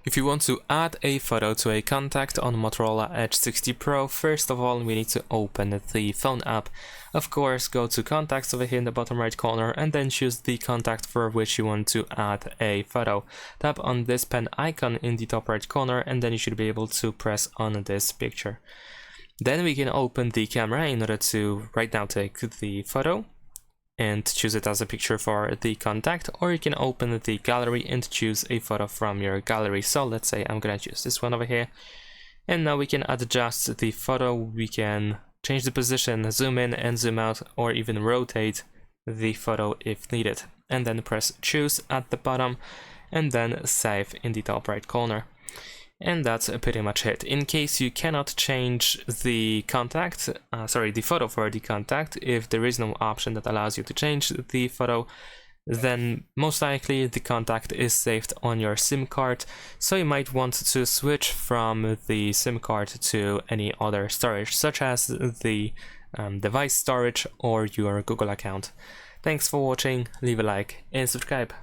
If you want to add a photo to a contact on Motorola Edge 60 Pro, first of all we need to open the phone app. Of course, go to contacts over here in the bottom right corner and then choose the contact for which you want to add a photo. Tap on this pen icon in the top right corner and then you should be able to press on this picture. Then we can open the camera in order to right now take the photo and choose it as a picture for the contact, or you can open the gallery and choose a photo from your gallery. So let's say I'm gonna choose this one over here, and now we can adjust the photo. We can change the position, zoom in and zoom out, or even rotate the photo if needed, and then press choose at the bottom and then save in the top right corner. And that's pretty much it. In case you cannot change the contact, the photo for the contact, if there is no option that allows you to change the photo, then most likely the contact is saved on your SIM card, so you might want to switch from the SIM card to any other storage, such as the device storage or your Google account. Thanks for watching, leave a like and subscribe.